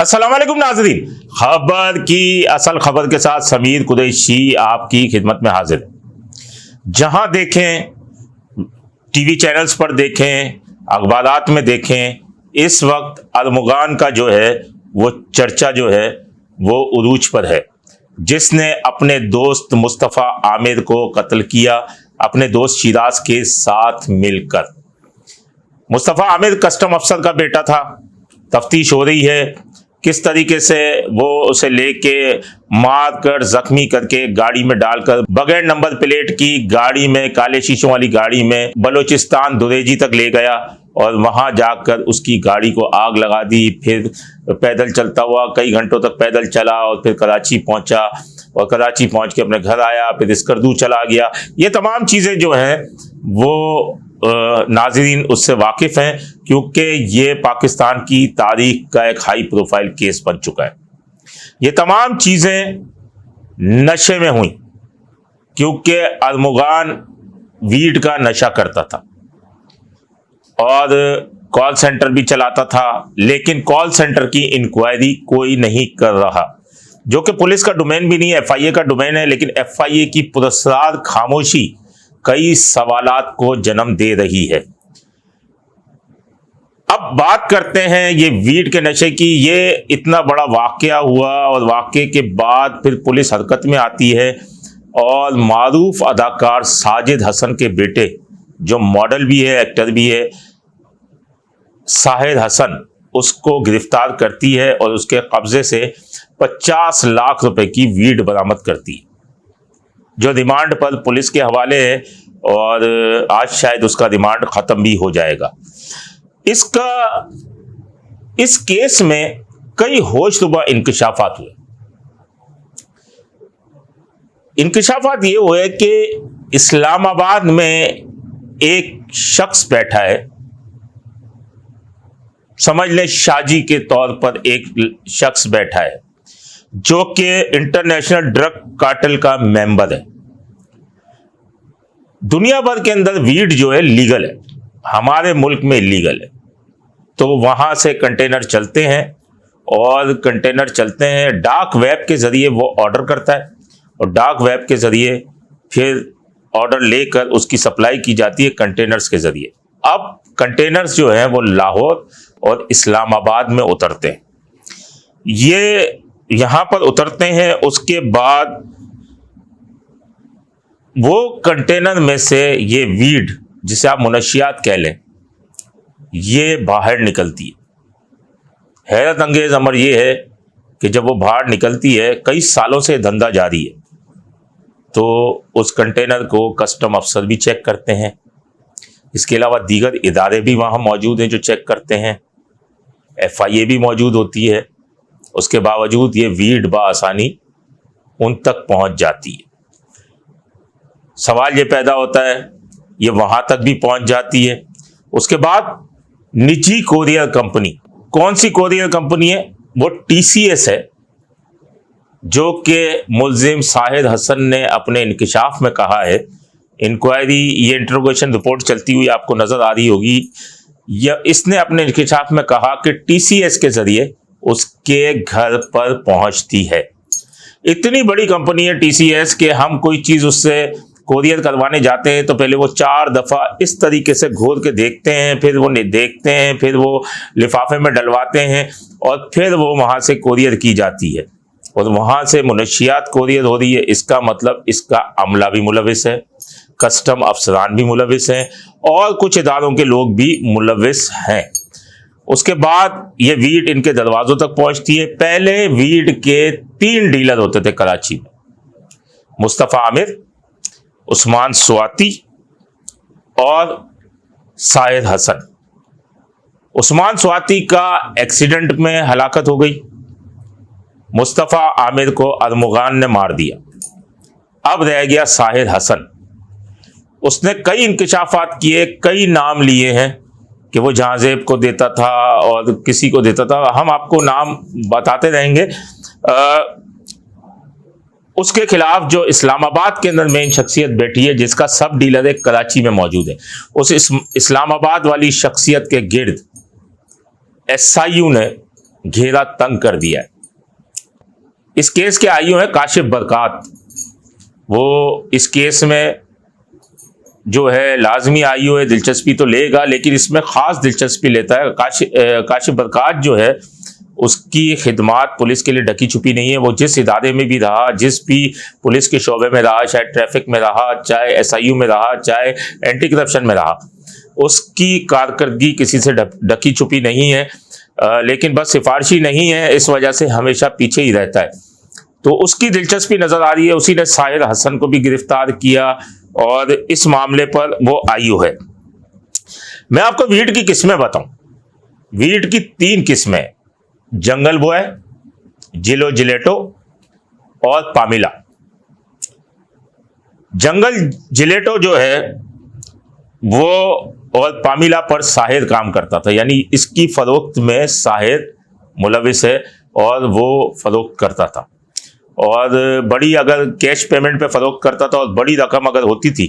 अस्सलाम वालेकुम नाज़रीन, खबर की असल खबर के साथ समीर कुरैशी आपकी खिदमत में हाजिर है। जहां देखें, टीवी चैनल्स पर देखें, अखबारात में देखें, इस वक्त अरमुगान का जो है वो चर्चा जो है वो उरूज पर है, जिसने अपने दोस्त मुस्तफ़ा आमिर को कत्ल किया अपने दोस्त शिराज के साथ मिलकर। मुस्तफ़ा आमिर कस्टम अफसर का बेटा था। तफ्तीश हो रही है किस तरीके से वो उसे लेके मार कर जख्मी करके गाड़ी में डालकर बगैर नंबर प्लेट की गाड़ी में, काले शीशों वाली गाड़ी में बलूचिस्तान दुरेजी तक ले गया और वहां जाकर उसकी गाड़ी को आग लगा दी। फिर पैदल चलता हुआ कई घंटों तक पैदल चला और फिर कराची पहुंचा और कराची पहुंच के अपने घर आया, फिर स्कर्दू चला गया। ये तमाम चीज़ें जो हैं वो नाज़रीन उससे वाकिफ हैं, क्योंकि ये पाकिस्तान की तारीख का एक हाई प्रोफाइल केस बन चुका है। ये तमाम चीज़ें नशे में हुई क्योंकि अरमुगान वीड का नशा करता था और कॉल सेंटर भी चलाता था, लेकिन कॉल सेंटर की इंक्वायरी कोई नहीं कर रहा, जो कि पुलिस का डोमेन भी नहीं है, FIA का डोमेन है। लेकिन FIA की पुरस्कार खामोशी कई सवालात को जन्म दे रही है। अब बात करते हैं ये वीड के नशे की। ये इतना बड़ा वाकया हुआ और वाकये के बाद फिर पुलिस हरकत में आती है और मारूफ अदाकार साजिद हसन के बेटे, जो मॉडल भी है, एक्टर भी है, साहिद हसन, उसको गिरफ्तार करती है और उसके कब्जे से 50 लाख रुपए की वीड बरामद करती है, जो रिमांड पर पुलिस के हवाले है और आज शायद उसका रिमांड खत्म भी हो जाएगा। इस केस में कई होशरुबा इंकशाफात हुए। इंकशाफात ये हुए कि इस्लामाबाद में एक शख्स बैठा है, समझ लें शाजी के तौर पर एक शख्स बैठा है, जो कि इंटरनेशनल ड्रग कार्टेल का मेंबर है। दुनिया भर के अंदर वीड जो है लीगल है, हमारे मुल्क में इलीगल है। तो वहां से कंटेनर चलते हैं और कंटेनर चलते हैं डार्क वेब के जरिए, वो ऑर्डर करता है और डार्क वेब के जरिए फिर ऑर्डर लेकर उसकी सप्लाई की जाती है कंटेनर्स के जरिए। अब कंटेनर्स जो हैं वो लाहौर और इस्लामाबाद में उतरते हैं। ये यहां पर उतरते हैं, उसके बाद वो कंटेनर में से ये वीड, जिसे आप मुनशियात कह लें, ये बाहर निकलती है। हैरत अंगेज अमर ये है कि जब वो बाहर निकलती है, कई सालों से धंधा जारी है, तो उस कंटेनर को कस्टम अफसर भी चेक करते हैं। इसके अलावा दीगर इदारे भी वहाँ मौजूद हैं जो चेक करते हैं, FIA भी मौजूद होती है। उसके बावजूद ये वीड बआसानी उन तक पहुँच जाती है। सवाल ये पैदा होता है, ये वहाँ तक भी पहुँच जाती है। उसके बाद निजी कोरियर कंपनी, कौन सी कोरियर कंपनी है? वो TCS है, जो कि मुल्जिम साहिद हसन ने अपने इंकशाफ में कहा है। इंक्वायरी, ये इंट्रोगेशन रिपोर्ट चलती हुई आपको नजर आ रही होगी। या इसने अपने इंकशाफ में कहा कि TCS के जरिए उसके घर पर पहुंचती है। इतनी बड़ी कंपनी है TCS के हम कोई चीज उससे कोरियर करवाने जाते हैं तो पहले वो 4 दफा इस तरीके से घोर के देखते हैं, फिर वो देखते हैं, फिर वो लिफाफे में डलवाते हैं और फिर वो वहां से कोरियर की जाती है और वहां से मुनशियात कोरियर हो रही है। इसका मतलब इसका अमला भी मुलविस है, कस्टम अफसरान भी मुलविस हैं और कुछ इदारों के लोग भी मुलविस हैं। उसके बाद ये वीड इनके दरवाजों तक पहुंचती है। पहले वीड के 3 डीलर होते थे कराची में, मुस्तफ़ा आमिर, उस्मान स्वाति और साहिद हसन। उस्मान स्वाति का एक्सीडेंट में हलाकत हो गई, मुस्तफ़ा आमिर को अरमुगान ने मार दिया। अब रह गया साहिद हसन। उसने कई इंकशाफात किए, कई नाम लिए हैं कि वो जहाजेब को देता था और किसी को देता था, हम आपको नाम बताते रहेंगे। उसके खिलाफ जो इस्लामाबाद के अंदर मेन शख्सियत बैठी है, जिसका सब डीलर एक कराची में मौजूद है, उस इस्लामाबाद वाली शख्सियत के गिर्द SIU ने घेरा तंग कर दिया है। इस केस के आईओ है काशिफ बरकात। वो इस केस में जो है लाजमी आईओ है, दिलचस्पी तो लेगा, लेकिन इसमें खास दिलचस्पी लेता है काशिफ बरकात जो है, उसकी खिदमात पुलिस के लिए ढकी छुपी नहीं है। वो जिस इदारे में भी रहा, जिस भी पुलिस के शोबे में रहा, चाहे ट्रैफिक में रहा, चाहे एसआईयू में रहा, चाहे एंटी करप्शन में रहा, उसकी कारकर्दगी किसी से ढकी छुपी नहीं है। लेकिन बस सिफारशी नहीं है, इस वजह से हमेशा पीछे ही रहता है। तो उसकी दिलचस्पी नजर आ रही है। उसी ने साहिर हसन को भी गिरफ्तार किया और इस मामले पर वो आईओ है। मैं आपको वीड की किस्में बताऊं। वीड की 3 किस्में, जंगल बॉय, जिलो जिलेटो और पामिला। जंगल जिलेटो जो है वो और पामिला पर साहिर काम करता था, यानी इसकी फरोख्त में साहिर मुलविस है और वो फरोख्त करता था। और बड़ी अगर कैश पेमेंट पे फरोख्त करता था और बड़ी रकम अगर होती थी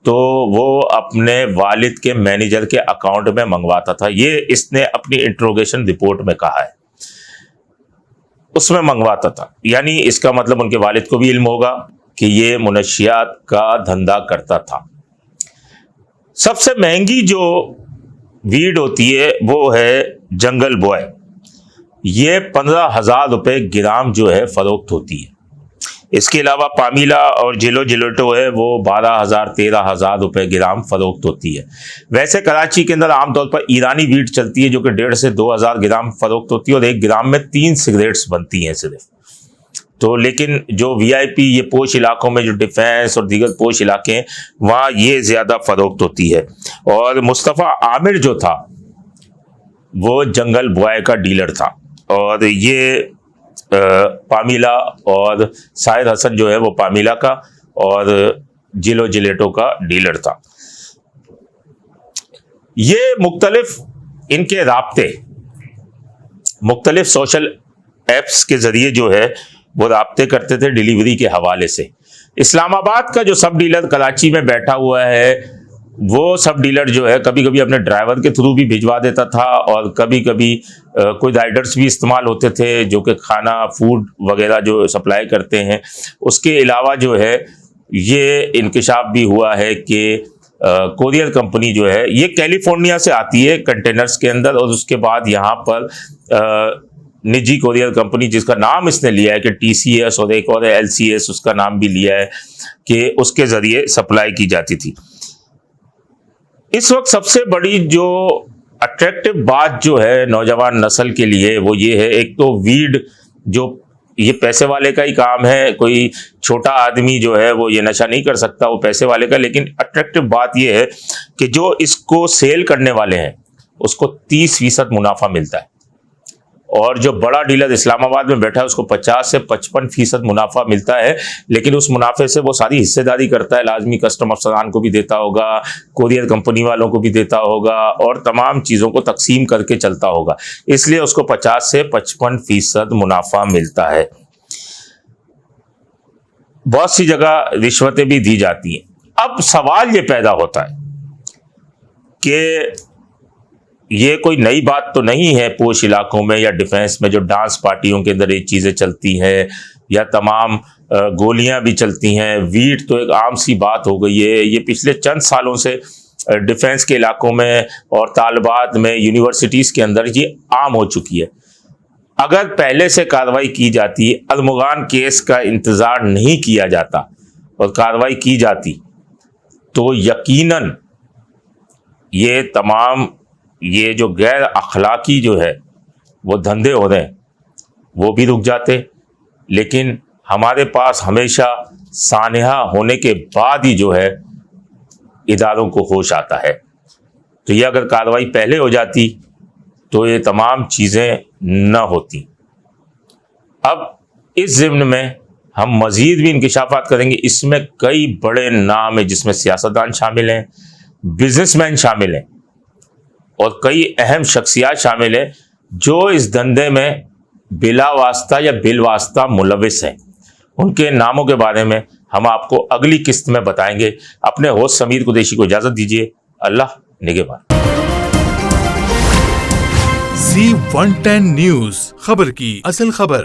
तो वो अपने वालिद के मैनेजर के अकाउंट में मंगवाता था। ये इसने अपनी इंट्रोगेशन रिपोर्ट में कहा है, उसमें मंगवाता था। यानी इसका मतलब उनके वालिद को भी इल्म होगा कि ये मुनशियात का धंधा करता था। सबसे महंगी जो वीड होती है वो है जंगल बॉय। ये 15,000 रुपये ग्राम जो है फरोख्त होती है। इसके अलावा पामिला और जिलो जिलोटो है, वो 12,000 13,000 रुपये ग्राम फरोख्त होती है। वैसे कराची के अंदर आमतौर पर ईरानी वीड चलती है जो कि 1,500 से 2,000 ग्राम फरोख्त होती है और 1 ग्राम में 3 सिगरेट्स बनती हैं सिर्फ। तो लेकिन जो वीआईपी ये पोश इलाकों में, जो डिफेंस और दीगर पोश इलाके हैं, वहाँ ये ज़्यादा फरोख्त होती है। और मुस्तफ़ा आमिर जो था वो जंगल बॉय का डीलर था और ये पामिला और साहिर हसन जो है वो पामिला का और जिलो जिलेटो का डीलर था। ये मुख्तलिफ इनके राब्ते मुख्तलिफ सोशल एप्स के जरिए जो है वो राब्ते करते थे डिलीवरी के हवाले से। इस्लामाबाद का जो सब डीलर कराची में बैठा हुआ है, वो सब डीलर जो है कभी कभी अपने ड्राइवर के थ्रू भी भिजवा देता था और कभी कभी कोई राइडर्स भी इस्तेमाल होते थे जो कि खाना फूड वगैरह जो सप्लाई करते हैं। उसके अलावा जो है ये इंकशाफ भी हुआ है कि कोरियर कंपनी जो है ये कैलिफोर्निया से आती है कंटेनर्स के अंदर और उसके बाद यहाँ पर निजी कोरियर कंपनी जिसका नाम इसने लिया है कि TCS और एक और LCS, उसका नाम भी लिया है कि उसके ज़रिए सप्लाई की जाती थी। इस वक्त सबसे बड़ी जो अट्रैक्टिव बात जो है नौजवान नस्ल के लिए वो ये है, एक तो वीड जो ये पैसे वाले का ही काम है, कोई छोटा आदमी जो है वो ये नशा नहीं कर सकता, वो पैसे वाले का। लेकिन अट्रैक्टिव बात ये है कि जो इसको सेल करने वाले हैं उसको 30% मुनाफा मिलता है और जो बड़ा डीलर इस्लामाबाद में बैठा है उसको 50 से 55% मुनाफा मिलता है। लेकिन उस मुनाफे से वो सारी हिस्सेदारी करता है, लाजमी कस्टम अफसरान को भी देता होगा, कोरियर कंपनी वालों को भी देता होगा और तमाम चीज़ों को तकसीम करके चलता होगा, इसलिए उसको 50 से 55% मुनाफा मिलता है। बहुत सी जगह रिश्वतें भी दी जाती हैं। अब सवाल ये पैदा होता है कि ये कोई नई बात तो नहीं है पोश इलाकों में या डिफेंस में जो डांस पार्टियों के अंदर ये चीज़ें चलती हैं या तमाम गोलियां भी चलती हैं। वीड तो एक आम सी बात हो गई है। ये पिछले चंद सालों से डिफेंस के इलाकों में और तालिबात में, यूनिवर्सिटीज़ के अंदर ये आम हो चुकी है। अगर पहले से कार्रवाई की जाती, अल्मुगान केस का इंतज़ार नहीं किया जाता और कार्रवाई की जाती तो यकीनन ये तमाम ये जो गैर अखलाकी जो है वो धंधे हो रहे हैं वो भी रुक जाते। लेकिन हमारे पास हमेशा सानहा होने के बाद ही जो है इदारों को होश आता है। तो ये अगर कार्रवाई पहले हो जाती तो ये तमाम चीज़ें न होती। अब इस ज़िम्न में हम मज़ीद भी इंकिशाफात करेंगे। इसमें कई बड़े नाम हैं जिसमें सियासतदान शामिल हैं, बिजनेसमैन शामिल हैं और कई अहम शख्सियात शामिल हैं जो इस धंधे में बिला वास्ता या बिल वास्ता मुलविस हैं। उनके नामों के बारे में हम आपको अगली किस्त में बताएंगे। अपने होस्ट समीर कुरैशी को इजाज़त दीजिए। अल्लाह निगहबान। Z110 न्यूज, खबर की असल खबर।